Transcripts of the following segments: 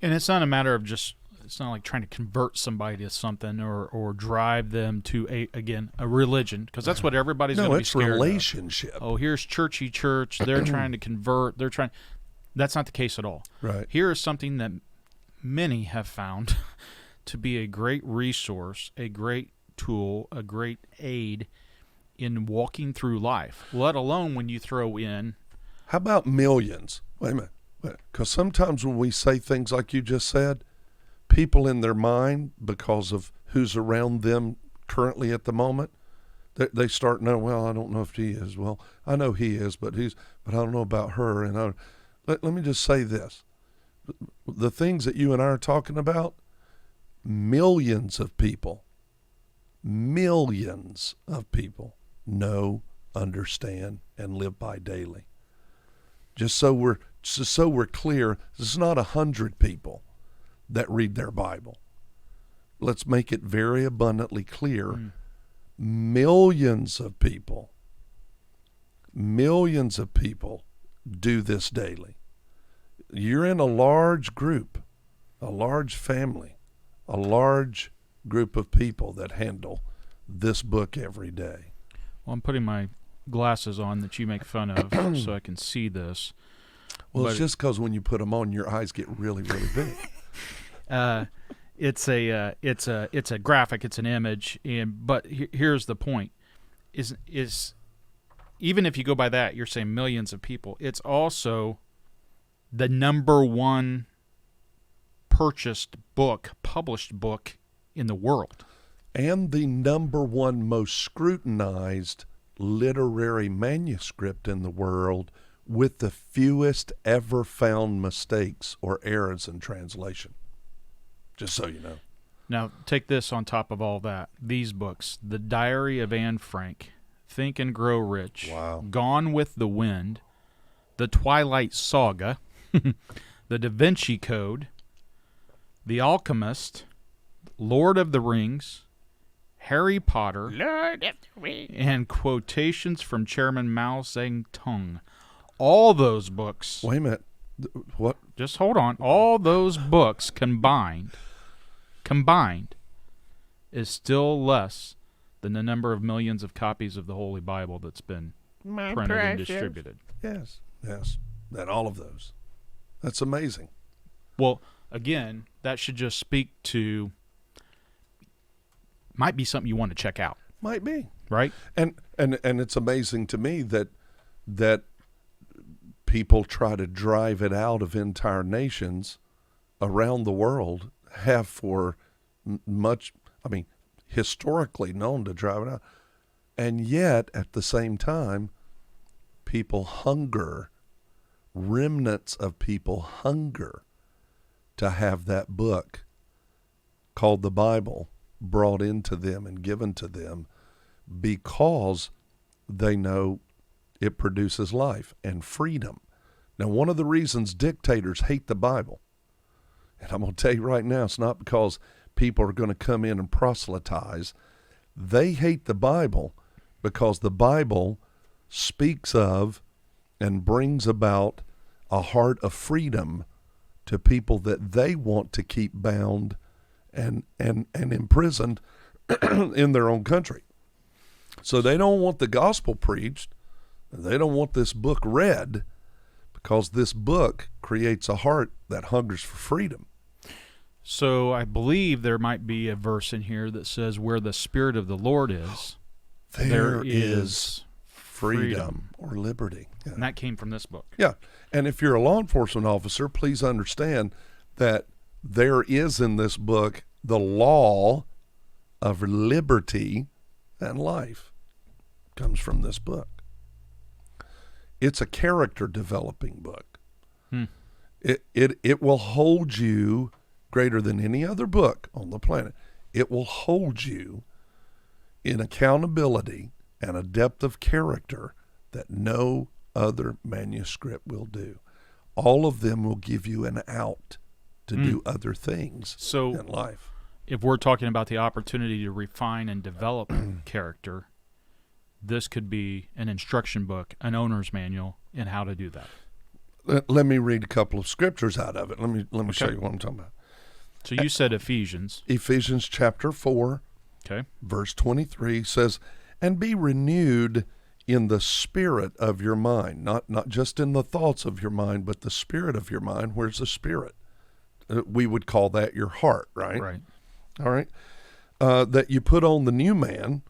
And it's not a matter of just, it's not like trying to convert somebody to something or drive them to, a religion, because that's what everybody's going to be scared of. No, it's relationship. Oh, here's churchy church. They're trying to convert. That's not the case at all. Right. Here is something that many have found to be a great resource, a great tool, a great aid in walking through life, let alone when you throw in. How about millions? Wait a minute. Because sometimes when we say things like you just said, people in their mind, because of who's around them currently at the moment, they start knowing, well, I don't know if he is. Well, I know he is, but I don't know about her. And let me just say this. The things that you and I are talking about, millions of people know, understand, and live by daily. Just so we're clear, this is not 100 people that read their Bible. Let's make it very abundantly clear. Millions of people do this daily. You're in a large group, a large family, a large group of people that handle this book every day. Well, I'm putting my glasses on that you make fun of so I can see this. Well, it's just because when you put them on, your eyes get really, really big. It's a graphic, it's an image, but here's the point: is even if you go by that, you're saying millions of people. It's also the number one published book in the world, and the number one most scrutinized literary manuscript in the world, with the fewest ever found mistakes or errors in translation. Just so you know. Now, take this on top of all that. These books: The Diary of Anne Frank, Think and Grow Rich, wow, Gone with the Wind, The Twilight Saga, The Da Vinci Code, The Alchemist, Lord of the Rings, Harry Potter, Lord of the Rings, and quotations from Chairman Mao Zedong. All those books. Wait a minute. What? Just hold on. All those books combined is still less than the number of millions of copies of the Holy Bible that's been printed and distributed. Yes. That all of those. That's amazing. Well, again, that should just speak to, might be something you want to check out. Might be. Right? And it's amazing to me that people try to drive it out of entire nations around the world, have for historically known to drive it out. And yet, at the same time, people hunger, remnants of people hunger to have that book called the Bible brought into them and given to them, because they know it produces life and freedom. Now, one of the reasons dictators hate the Bible, and I'm going to tell you right now, it's not because people are going to come in and proselytize. They hate the Bible because the Bible speaks of and brings about a heart of freedom to people that they want to keep bound and imprisoned in their own country. So they don't want the gospel preached. They don't want this book read, because this book creates a heart that hungers for freedom. So I believe there might be a verse in here that says, where the Spirit of the Lord is, there is freedom or liberty. Yeah. And that came from this book. Yeah. And if you're a law enforcement officer, please understand that there is in this book the law of liberty and life. Comes from this book. It's a character developing book. It will hold you greater than any other book on the planet. It will hold you in accountability and a depth of character that no other manuscript will do. All of them will give you an out to do other things in life. If we're talking about the opportunity to refine and develop character, this could be an instruction book, an owner's manual in how to do that. let me read a couple of scriptures out of it. Let me show Okay. you what I'm talking about. So you said Ephesians. Ephesians chapter 4, Okay. verse 23 says, "And be renewed in the spirit of your mind," not just in the thoughts of your mind, but the spirit of your mind. Where's the spirit? We would call that your heart, right? Right. All right. That you put on the new man,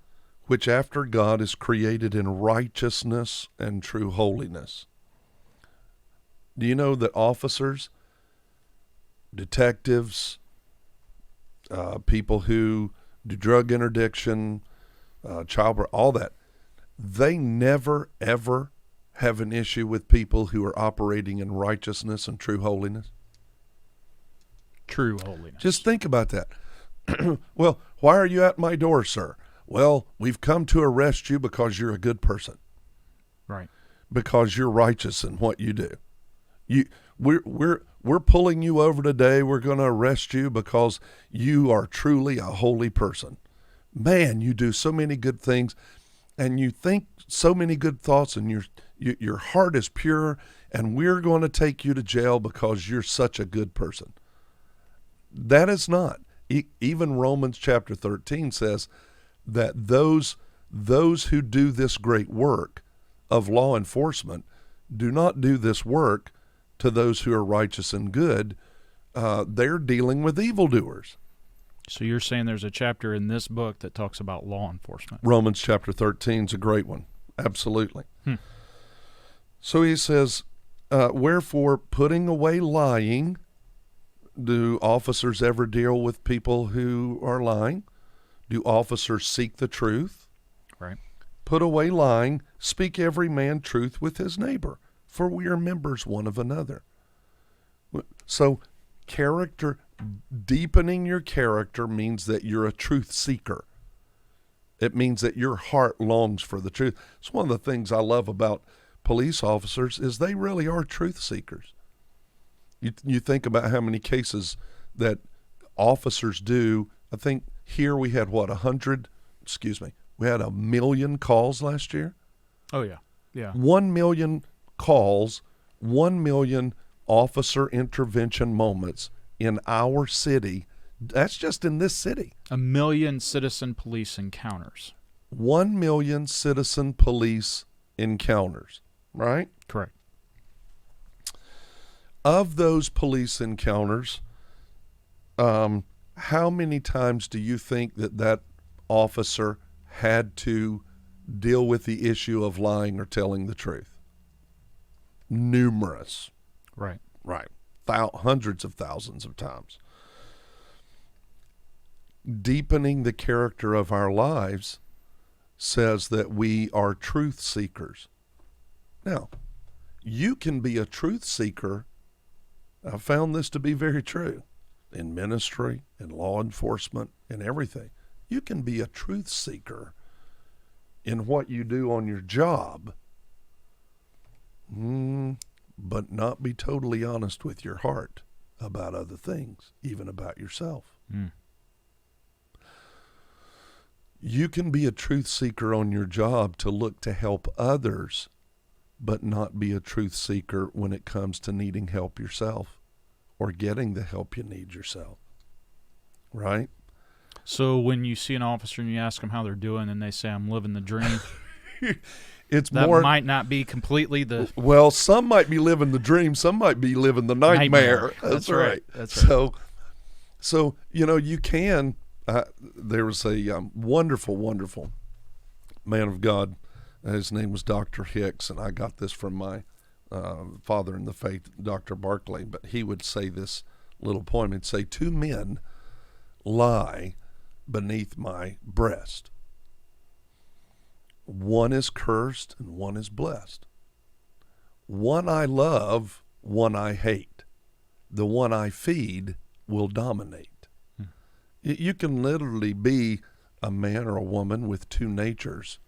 which after God is created in righteousness and true holiness. Do you know that officers, detectives, people who do drug interdiction, child, all that, they never, ever have an issue with people who are operating in righteousness and true holiness? True holiness. Just think about that. Well, why are you at my door, sir? Well, we've come to arrest you because you're a good person, right. because you're righteous in what you do. We're pulling you over today. We're going to arrest you because you are truly a holy person. Man, you do so many good things, and you think so many good thoughts, and your heart is pure, and we're going to take you to jail because you're such a good person. That is not. Even Romans chapter 13 says that those who do this great work of law enforcement do not do this work to those who are righteous and good. They're dealing with evildoers. So you're saying there's a chapter in this book that talks about law enforcement. Romans chapter 13 is a great one. Absolutely. So he says, wherefore, putting away lying. Do officers ever deal with people who are lying? Do officers seek the truth? Right. Put away lying, speak every man truth with his neighbor, for we are members one of another. So character, deepening your character means that you're a truth seeker. It means that your heart longs for the truth. It's one of the things I love about police officers is they really are truth seekers. You think about how many cases that officers do. I think here we had we had 1 million calls last year. Oh, yeah. Yeah. 1 million calls, 1 million officer intervention moments in our city. That's just in this city. 1 million citizen police encounters. 1 million citizen police encounters, right? Correct. Of those police encounters, how many times do you think that officer had to deal with the issue of lying or telling the truth? Numerous. Right. Right. Hundreds of thousands of times. Deepening the character of our lives says that we are truth seekers. Now, you can be a truth seeker. I found this to be very true in ministry, in law enforcement, in everything. You can be a truth seeker in what you do on your job, but not be totally honest with your heart about other things, even about yourself. You can be a truth seeker on your job to look to help others, but not be a truth seeker when it comes to needing help yourself or getting the help you need yourself. Right? So when you see an officer and you ask them how they're doing and they say, I'm living the dream, It's that more. might not be completely the... Well, some might be living the dream. Some might be living the nightmare. That's right. That's right. So you can. There was a wonderful, wonderful man of God. His name was Dr. Hicks, and I got this from my father in the faith, Dr. Barclay. But he would say this little poem. He'd say, 2 men lie beneath my breast. One is cursed and one is blessed. One I love, one I hate. The one I feed will dominate. You can literally be a man or a woman with 2 natures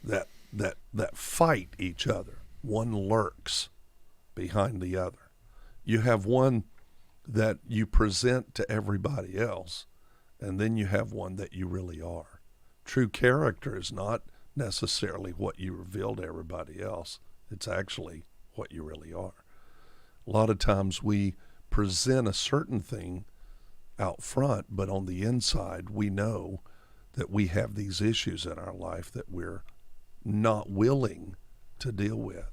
that fight each other. One lurks behind the other. You have one that you present to everybody else, and then you have one that you really are. True character is not necessarily what you reveal to everybody else. It's actually what you really are. A lot of times we present a certain thing out front, but on the inside, we know that we have these issues in our life that we're not willing to deal with.